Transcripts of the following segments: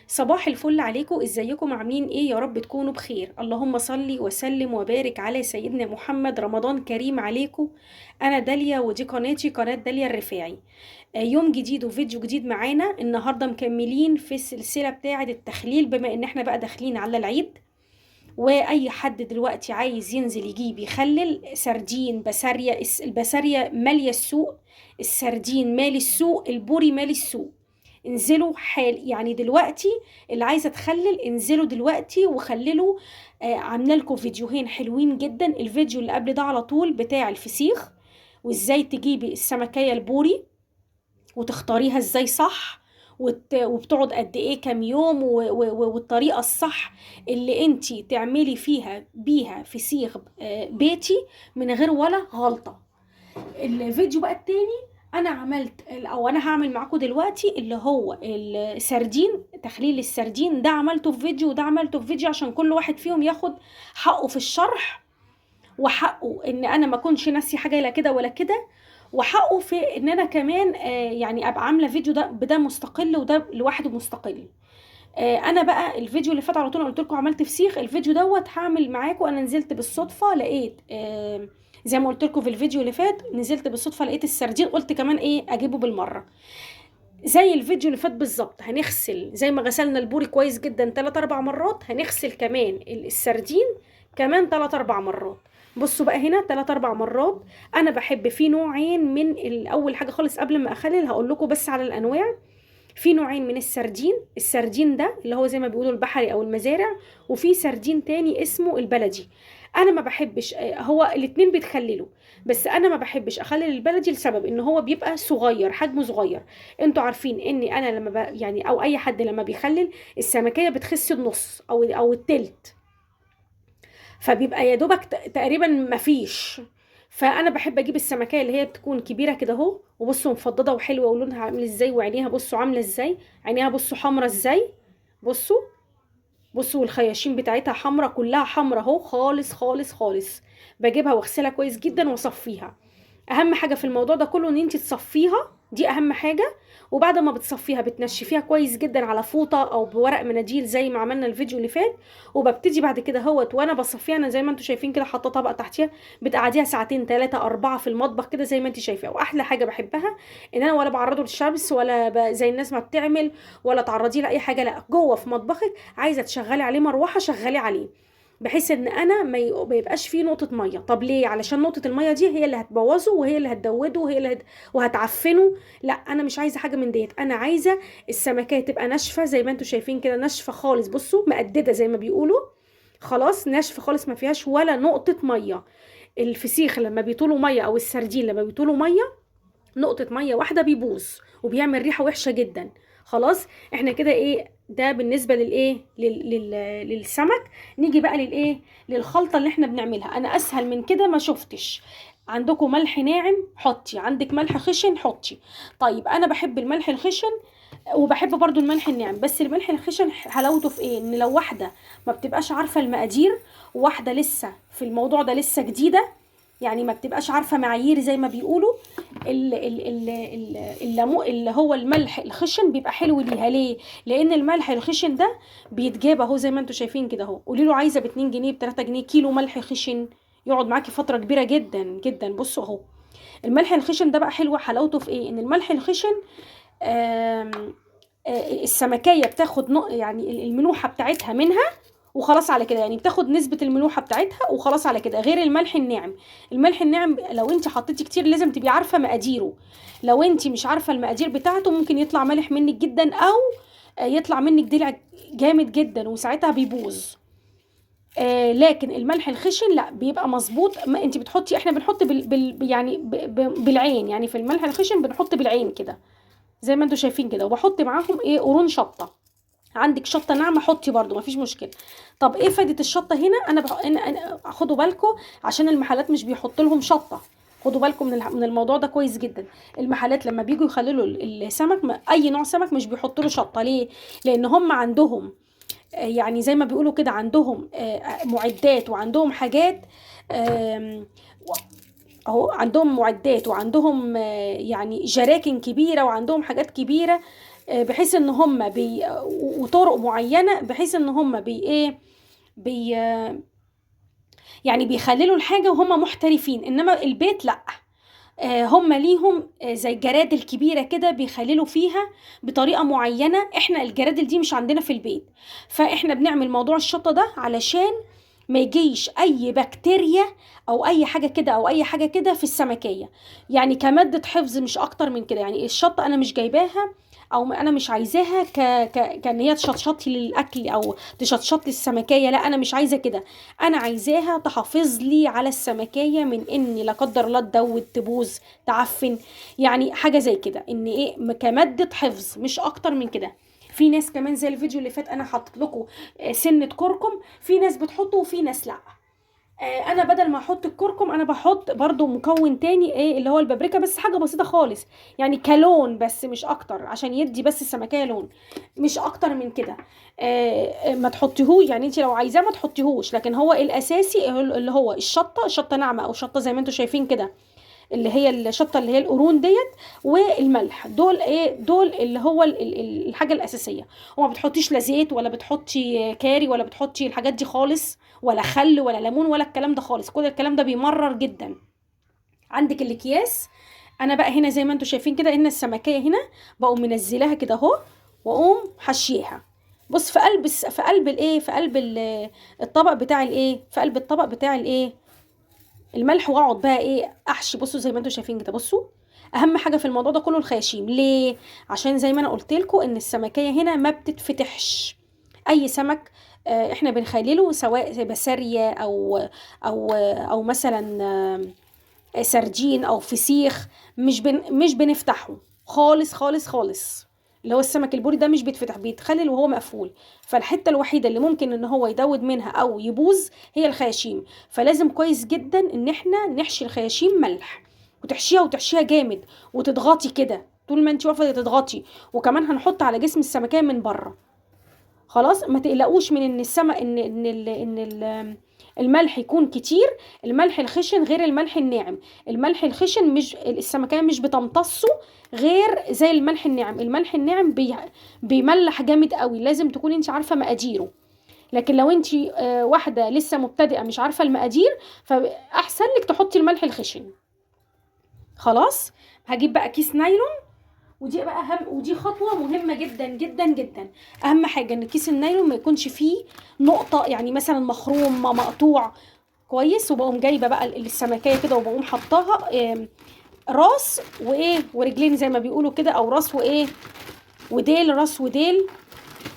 صباح الفل عليكم، ازيكم عاملين ايه؟ يا رب تكونوا بخير. اللهم صل وسلم وبارك على سيدنا محمد. رمضان كريم عليكم. انا داليا ودي قناتي، قناة داليا الرفاعي. يوم جديد وفيديو جديد معانا النهاردة، مكملين في السلسلة بتاعة التخليل، بما ان احنا بقى داخلين على العيد. واي حد دلوقتي عايز ينزل يجيب يخلل سردين، بسارية، البسارية مالية السوق، السردين مالي السوق، البوري مالي السوق. انزلوا حال يعني دلوقتي. اللي عايزه تخلل انزلوا دلوقتي وخللوا. عامله لكم فيديوهين حلوين جدا. الفيديو اللي قبل ده على طول بتاع الفسيخ، وازاي تجيبي السمكية البوري وتختاريها ازاي صح، وبتقعد قد ايه، كام يوم، والطريقة الصح اللي انتي تعملي بيها فسيخ بيتي من غير ولا غلطة. الفيديو بقى التاني انا عملت او انا هعمل معاكم دلوقتي اللي هو السردين، تخليل السردين ده عملته في فيديو وده عملته في فيديو، عشان كل واحد فيهم ياخد حقه في الشرح، وحقه ان انا ما اكونش ناسي حاجه لا كده ولا كده، وحقه في ان انا كمان يعني ابقى عامله فيديو ده مستقل وده لوحده مستقل. انا بقى الفيديو اللي فات على طول قلت لكم عملت فسيخ. الفيديو دوت هعمل معاكم. انا نزلت بالصدفه لقيت زي ما قلت لكم في الفيديو اللي فات، نزلت بالصدفه لقيت السردين، قلت كمان ايه اجيبه بالمره. زي الفيديو اللي فات بالظبط، هنغسل زي ما غسلنا البوري كويس جدا 3 4 مرات، هنغسل كمان السردين كمان 3 4 مرات. بصوا بقى هنا 3 4 مرات. انا بحب في نوعين من اول حاجه خالص قبل ما اخلل هقول لكم بس على الانواع. في نوعين من السردين، السردين ده اللي هو زي ما بيقولوا البحري او المزارع، وفي سردين تاني اسمه البلدي. انا ما بحبش هو الاتنين بيتخللوا، بس انا ما بحبش اخلل البلدي لسبب ان هو بيبقى صغير، حجمه صغير. انتوا عارفين اني انا لما يعني او اي حد لما بيخلل السمكية بتخس النص او التلت، فبيبقى يا دوبك تقريبا مفيش. فانا بحب اجيب السمكيه اللي هي بتكون كبيره كده اهو، وبصوا مفضده وحلوه ولونها عامل ازاي، وعينيها بصوا عامله ازاي، عينيها بصوا حمرا ازاي. بصوا، بصوا الخياشيم بتاعتها حمرا، كلها حمرا اهو، خالص خالص خالص. بجيبها واغسلها كويس جدا واصفيها. اهم حاجه في الموضوع ده كله ان انت تصفيها، دي اهم حاجه. وبعد ما بتصفيها بتنشفيها كويس جدا على فوطه او بورق مناديل زي ما عملنا الفيديو اللي فات. وببتدي بعد كده اهوت وانا بصفيها، انا زي ما انتم شايفين كده حاطه طبق تحتيها، بتقعديها ساعتين 3 4 في المطبخ كده زي ما انت شايفه. واحلى حاجه بحبها ان انا ولا بعرضه للشمس ولا زي الناس ما بتعمل، ولا تعرضيه لاي حاجه، لا، جوه في مطبخك. عايزه تشغلي عليه مروحه شغلي عليه، بحيث ان انا ما يبقاش فيه نقطه ميه. طب ليه؟ علشان نقطه الميه دي هي اللي هتبوظه، وهي اللي هتدوده، وهي اللي وهتعفنه. لا، انا مش عايزه حاجه من ديت. انا عايزه السمكيه تبقى ناشفه زي ما انتم شايفين كده، ناشفه خالص. بصوا مقدده زي ما بيقولوا، خلاص ناشفه خالص، ما فيهاش ولا نقطه ميه. الفسيخ لما بيطولوا ميه او السردين لما بيطولوا ميه، نقطة مية واحدة بيبوظ وبيعمل ريحة وحشة جدا. خلاص احنا كده ايه ده بالنسبة للايه للسمك. نيجي بقى للايه، للخلطة اللي احنا بنعملها. انا اسهل من كده ما شفتش. عندكم ملح ناعم حطي، عندك ملح خشن حطي. طيب انا بحب الملح الخشن وبحب برضو الملح الناعم، بس الملح الخشن حلاوته في ايه؟ ان لو واحدة ما بتبقاش عارفة المقادير، وواحدة لسه في الموضوع ده لسه جديدة، يعني ما بتبقاش عارفة معايير زي ما بيقولوا، اللي هو الملح الخشن بيبقى حلو ليها. ليه؟ لان الملح الخشن ده بيتجاب اهو زي ما انتم شايفين كده اهو. قولي له عايزه ب 2 جنيه ب 3 جنيه كيلو ملح خشن، يقعد معاكي فتره كبيره جدا جدا. بصوا اهو الملح الخشن ده بقى حلو، حلاوته في ايه؟ ان الملح الخشن آم، السمكيه بتاخد يعني الملوحه بتاعتها منها وخلاص على كده، يعني بتاخد نسبة الملوحة بتاعتها وخلاص على كده، غير الملح الناعم. الملح الناعم لو انت حطيتي كتير لازم تبقي عارفة مقاديره. لو انت مش عارفة المقادير بتاعته ممكن يطلع مالح منك جدا، او يطلع منك دلع جامد جدا وساعتها بيبوظ. لكن الملح الخشن لا، بيبقى مظبوط. ما انت بتحطي، احنا بنحط يعني بالعين، يعني في الملح الخشن بنحط بالعين كده زي ما انتم شايفين كده. وبحط معاهم ايه؟ قرون شطة. عندك شطه ناعمه حطي برضو مفيش مشكله. طب ايه فايده الشطه هنا؟ خدوا بالكم عشان المحلات مش بيحط لهم شطه. خدوا بالكم من الموضوع ده كويس جدا. المحلات لما بيجوا يخللوا السمك، اي نوع سمك مش بيحطوا له شطه. ليه؟ لان هم عندهم يعني زي ما بيقولوا كده عندهم معدات وعندهم حاجات. آم، اهو عندهم معدات وعندهم يعني جراكن كبيره وعندهم حاجات كبيره. بحيث ان هم وطرق معينه بحيث ان هم بي يعني بيخللوا الحاجه وهم محترفين. انما البيت لا، هم ليهم زي الجرادل كبيرة كده بيخللوا فيها بطريقة معينة. احنا الجرادل دي مش عندنا في البيت، فاحنا بنعمل موضوع الشطة ده علشان ما يجيش اي بكتيريا او اي حاجة كده او اي حاجة كده في السمكية، يعني كمادة حفظ مش اكتر من كده. يعني الشطة انا مش جايباها او انا مش عايزاها كان هي تشطشط لي الاكل او تشطشط لي السمكية، لا انا مش عايزة كده. انا عايزاها تحافظ لي على السمكية من ان لا قدر الله تدود تبوظ تعفن، يعني حاجة زي كده، ان ايه كمادة حفظ مش اكتر من كده. في ناس كمان زي الفيديو اللي فات انا حطيت لكم سنة كركم، في ناس بتحطه وفي ناس لا. انا بدل ما احط الكركم انا بحط برضو مكون تاني ايه اللي هو البابريكا، بس حاجة بسيطة خالص يعني كلون بس مش اكتر، عشان يدي بس السمكية لون مش اكتر من كده. ما تحطيهوش، يعني انت لو عايزاه ما تحطيهوش، لكن هو الاساسي اللي هو الشطة ناعمة او شطة زي ما انتم شايفين كده، اللي هي الشطه اللي هي القرون ديت، والملح، دول ايه دول اللي هو الحاجه الاساسيه. وما بتحطيش لا زيت ولا بتحطي كاري ولا بتحطي الحاجات دي خالص، ولا خل ولا ليمون ولا الكلام ده خالص، كل الكلام ده بيمرر جدا. عندك الاكياس، انا بقى هنا زي ما انتم شايفين كده ان السمكيه هنا بقوم منزلاها كده اهو، واقوم حشيها. بص في قلب الايه في قلب الطبق بتاع الايه في قلب الطبق بتاع الايه الملح، واقعد بقى ايه احشي. بصوا زي ما انتم شايفين كده، بصوا اهم حاجه في الموضوع ده كله الخياشيم. ليه؟ عشان زي ما انا قلت لكم ان السمكيه هنا ما بتتفتحش. اي سمك احنا بنخلله سواء بسارية او مثلا سردين او فسيخ، مش بنفتحه خالص خالص خالص. اللي هو السمك البوري ده مش بيتفتح، بيتخلل وهو مقفول. فالحته الوحيده اللي ممكن ان هو يدود منها او يبوظ هي الخياشيم. فلازم كويس جدا ان احنا نحشي الخياشيم ملح، وتحشيها جامد، وتضغطي كده طول ما انت واقفه تضغطي. وكمان هنحط على جسم السمكيه من بره. خلاص ما تقلقوش من ان السمك الملح يكون كتير. الملح الخشن غير الملح الناعم. الملح الخشن مش السمكية مش بتمتصه غير زي الملح الناعم. الملح الناعم بيملح جامد قوي، لازم تكون انت عارفة مقاديره. لكن لو انت واحدة لسه مبتدئة مش عارفة المقادير، فأحسن لك تحطي الملح الخشن. خلاص هجيب بقى كيس نايلون، ودي بقى ودي خطوه مهمه جدا جدا جدا. اهم حاجه ان كيس النايلون ما يكونش فيه نقطه، يعني مثلا مخروم مقطوع كويس. وبقوم جايبه بقى السمكيه كده، وبقوم حطاها راس وايه ورجلين زي ما بيقولوا كده، او راس وايه وديل، راس وديل.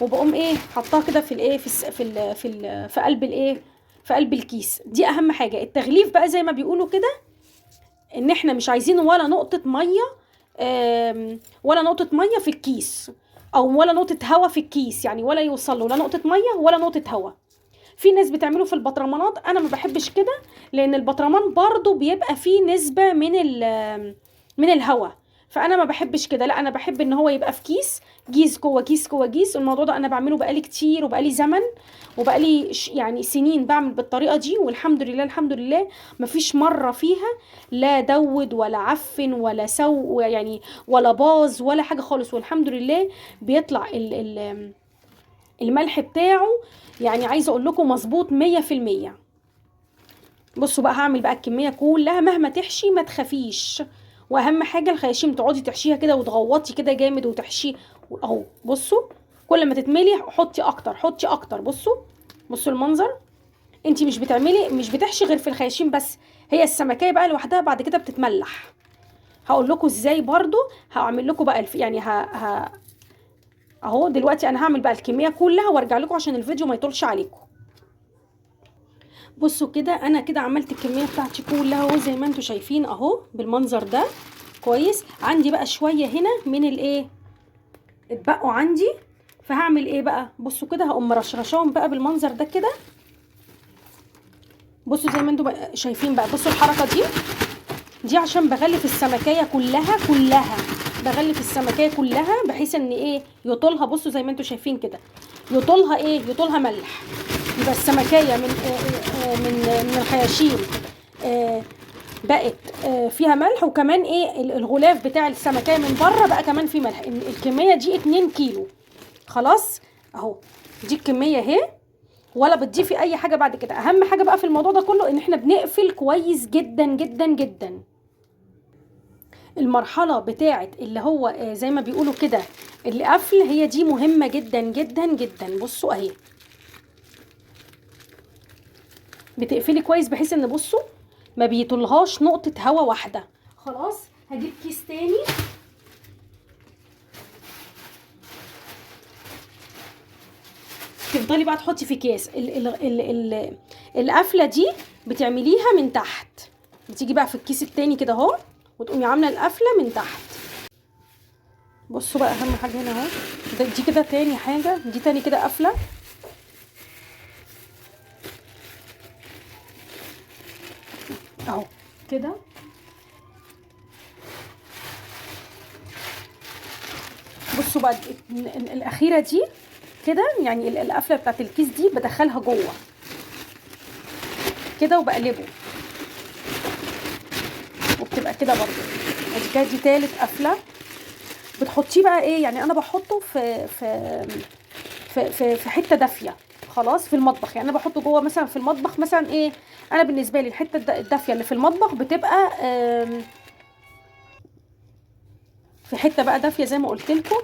وبقوم ايه حطاها كده في الايه في قلب الايه في قلب الكيس. دي اهم حاجه. التغليف بقى زي ما بيقولوا كده ان احنا مش عايزين ولا نقطه ميه، ولا نقطة مية في الكيس، او ولا نقطة هوا في الكيس، يعني ولا يوصل له لا نقطة مية ولا نقطة هوا. في ناس بتعمله في البطرمانات، انا ما بحبش كده، لان البطرمان برضو بيبقى فيه نسبة من الهوا، فانا ما بحبش كده. لا انا بحب ان هو يبقى في كيس جوه كيس جوه كيس. الموضوع ده انا بعمله بقالي كتير وبقالي زمن، وبقالي يعني سنين بعمل بالطريقه دي، والحمد لله الحمد لله مفيش مره فيها لا دود ولا عفن ولا يعني ولا باظ ولا حاجه خالص. والحمد لله بيطلع الملح بتاعه، يعني عايزه اقول لكم مظبوط 100%. بصوا بقى هعمل بقى الكميه كلها مهما تحشي ما تخافيش. واهم حاجه الخياشيم تقعدي تحشيها كده وتغوطي كده جامد وتحشي اهو. بصوا كل ما تتملي حطي اكتر حطي اكتر. بصوا المنظر. انتي مش بتحشي غير في الخياشيم بس، هي السمكيه بقى لوحدها بعد كده بتتملح. هقول لكم ازاي برضو. هعمل لكم بقى يعني اهو دلوقتي انا هعمل بقى الكميه كلها وارجع لكم عشان الفيديو ما يطولش عليكم. بصوا كده انا كده عملت الكميه بتاعتي كلها اهو زي ما انتم شايفين اهو بالمنظر ده كويس. عندي بقى شويه هنا من الايه اتبقوا عندي، فهعمل ايه بقى؟ بصوا كده هقوم مرشرشاهم بقى بالمنظر ده كده. بصوا زي ما انتم شايفين بقى، بصوا الحركه دي عشان بغلف السمكيه كلها بغلف السمكيه كلها بحيث ان ايه يطولها. بصوا زي ما انتم شايفين كده يطولها ايه يطولها ملح. يبقى السمكيه من الخياشيم بقت فيها ملح، وكمان ايه الغلاف بتاع السمكية من بره بقى كمان فيه ملح. الكمية دي 2 كيلو. خلاص اهو، دي الكمية اهي، ولا بتضيفي اي حاجة بعد كده. اهم حاجة بقى في الموضوع ده كله ان احنا بنقفل كويس جدا جدا جدا. المرحلة بتاعت اللي هو زي ما بيقولوا كده القفل، هي دي مهمة جدا جدا جدا. بصوا اهي، بتقفلي كويس بحيث ان بصوا ما بيطلهاش نقطة هوا واحدة. خلاص هجيب كيس تاني. تفضلي بقى تحطي في اكياس القفله دي بتعمليها من تحت. بتيجي بقى في الكيس التاني كده اهو، وتقومي عامله القفله من تحت. بصوا بقى اهم حاجه هنا اهو، دي كده تاني حاجه، دي تاني كده قفله اهو كده. بصوا بقى الاخيره دي كده، يعني القفله بتاعت الكيس دي بدخلها جوه كده وبقلبه، وبتبقى كده برضو. ادي كده دي تالت قفله. بتحطيه بقى ايه، يعني انا بحطه في حته دافيه. خلاص في المطبخ، يعني انا بحطه جوه مثلا في المطبخ مثلا ايه. انا بالنسبه لي الحته الدافيه اللي في المطبخ بتبقى في حته بقى دافيه زي ما قلت لكم.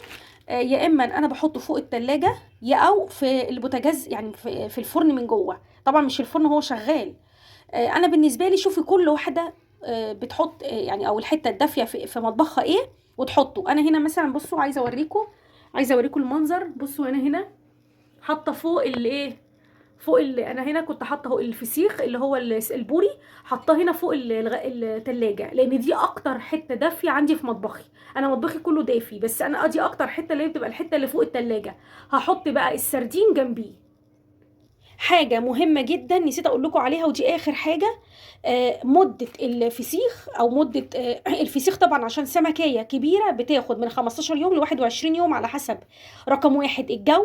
يا اما انا بحطه فوق التلاجة، يا او في البوتاجاز، يعني في الفرن من جوه. طبعا مش الفرن هو شغال. انا بالنسبه لي شوفي كل واحده بتحط يعني او الحته الدافيه في مطبخها ايه وتحطه. انا هنا مثلا بصوا، عايزه اوريكم المنظر. بصوا انا هنا حاطه فوق الايه، فوق انا هنا كنت حاطه اهو الفسيخ اللي هو البوري، حطاه هنا فوق التلاجة، لان دي اكتر حته دافيه عندي في مطبخي. انا مطبخي كله دافي، بس انا ادي اكتر حته اللي هي بتبقى الحته اللي فوق التلاجة. هحط بقى السردين جنبيه. حاجة مهمة جدا نسيت اقول لكم عليها، ودي اخر حاجة. مدة الفسيخ او مدة الفسيخ طبعا عشان سمكية كبيرة بتاخد من 15 يوم ل 21 يوم على حسب. رقم واحد الجو،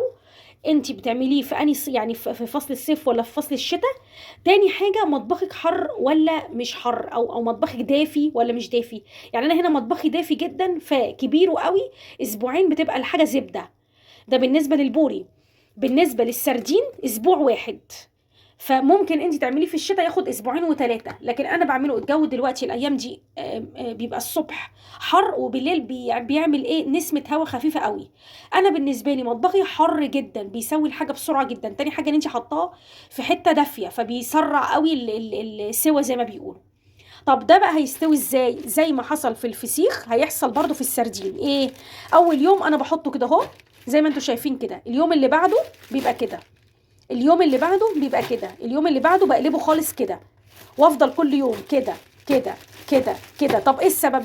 انتي بتعمليه في اني يعني في فصل الصيف ولا في فصل الشتاء. تاني حاجة مطبخك حر ولا مش حر، او مطبخك دافي ولا مش دافي. يعني انا هنا مطبخي دافي جدا، فكبيره قوي اسبوعين بتبقى الحاجة زبدة. ده بالنسبة للبوري. بالنسبة للسردين اسبوع واحد. فممكن انت تعمليه في الشتاء ياخد اسبوعين وثلاثة، لكن انا بعمله الجو دلوقتي الايام دي بيبقى الصبح حر، وبالليل بيعمل ايه نسمة هوا خفيفة قوي. انا بالنسبة لي مطبخي حر جدا، بيسوي الحاجة بسرعة جدا. تاني حاجة ان انت حطاه في حتة دافية، فبيسرع قوي السوا زي ما بيقولوا. طب ده بقى هيستوي ازاي؟ زي ما حصل في الفسيخ هيحصل برضو في السردين. ايه؟ اول يوم انا بحطه كده اهو زي ما انتم شايفين كده، اليوم اللي بعده بيبقى كده، اليوم اللي بعده بيبقى كده، اليوم اللي بعده بقلبه خالص كده، وافضل كل يوم كده كده كده كده. طب ايه السبب؟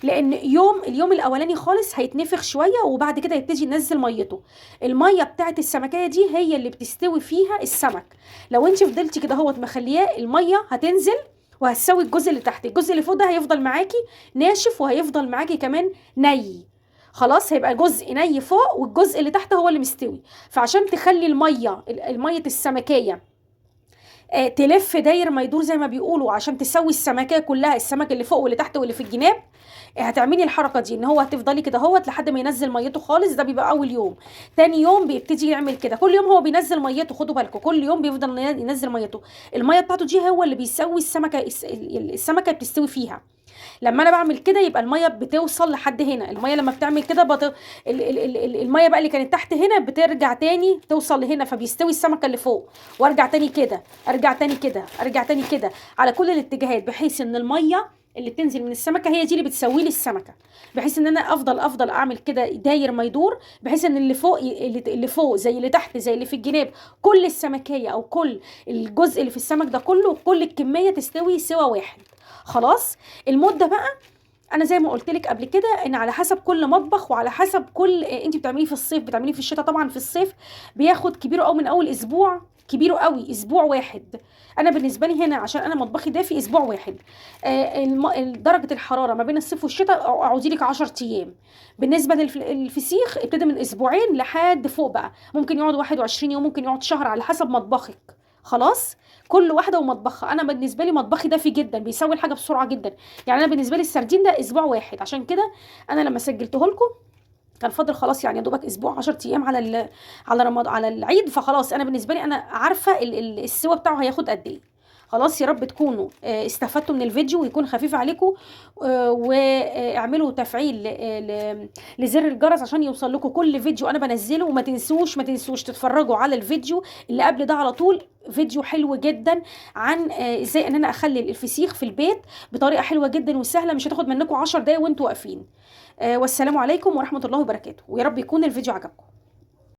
لان اليوم الاولاني خالص هيتنفخ شويه، وبعد كده يبتدي ينزل ميته. الميه بتاعت السمكيه دي هي اللي بتستوي فيها السمك. لو انت فضلتي كده اهوت مخلياه، الميه هتنزل وهتسوي الجزء اللي تحت. الجزء اللي فوق ده هيفضل معاكي ناشف، وهيفضل معاكي كمان ني. خلاص هيبقى جزء ني فوق، والجزء اللي تحت هو اللي مستوي. فعشان تخلي الميه السمكيه تلف داير ما يدور زي ما بيقولوا، عشان تسوي السمكيه كلها، السمك اللي فوق واللي تحت واللي في الجناب. هتعملي الحركه دي ان هو هتفضلي كده اهوت لحد ما ينزل ميته خالص. ده بيبقى اول يوم. تاني يوم بيبتدي يعمل كده، كل يوم هو بينزل ميته، خدوا بالكم كل يوم بيفضل ينزل ميته. الميه بتاعته دي هو اللي بيسوي السمكه، السمكه بتستوي فيها. لما انا بعمل كده يبقى الميه بتوصل لحد هنا. الميه لما بتعمل كده الميه بقى اللي كانت تحت هنا بترجع تاني توصل لهنا، فبيستوي السمكه اللي فوق. وارجع تاني كده، ارجع تاني كده، ارجع تاني كده، على كل الاتجاهات، بحيث ان الميه اللي بتنزل من السمكه هي دي اللي بتسوي لي السمكه. بحيث ان انا افضل اعمل كده داير ما يدور، بحيث ان اللي فوق زي اللي تحت زي اللي في الجناب، كل السمكيه او كل الجزء اللي في السمك ده كله، كل الكميه تستوي سوا واحد. خلاص. المده بقى انا زي ما قلت لك قبل كده ان على حسب كل مطبخ، وعلى حسب كل انت بتعمليه في الصيف بتعمليه في الشتاء. طبعا في الصيف بياخد كبيره قوي من اول اسبوع، كبيره قوي اسبوع واحد. انا بالنسبه لي هنا عشان انا مطبخي دافي اسبوع واحد. درجه الحراره ما بين الصيف والشتاء اقعدي لك 10 ايام. بالنسبه للفسيخ ابتدي من اسبوعين لحد فوق بقى، ممكن يقعد 21 يوم، ممكن يقعد شهر على حسب مطبخك. خلاص. كل واحده ومطبخها. انا بالنسبه لي مطبخي دافي جدا، بيسوي الحاجه بسرعه جدا. يعني انا بالنسبه لي السردين ده اسبوع واحد. عشان كده انا لما سجلته لكم كان فاضل خلاص، يعني يا دوبك اسبوع 10 ايام على على رمضان، على العيد. فخلاص انا بالنسبه لي انا عارفه السوا بتاعه هياخد قد ايه. خلاص يا رب تكونوا استفدتوا من الفيديو ويكون خفيف عليكم. واعملوا تفعيل لزر الجرس عشان يوصل لكم كل فيديو انا بنزله. وما تنسوش ما تنسوش تتفرجوا على الفيديو اللي قبل ده على طول. فيديو حلو جدا عن ازاي ان انا اخلي الفسيخ في البيت بطريقه حلوه جدا وسهله، مش هتاخد منكم 10 دقايق وانتوا واقفين. والسلام عليكم ورحمه الله وبركاته، ويا رب يكون الفيديو عجبكم.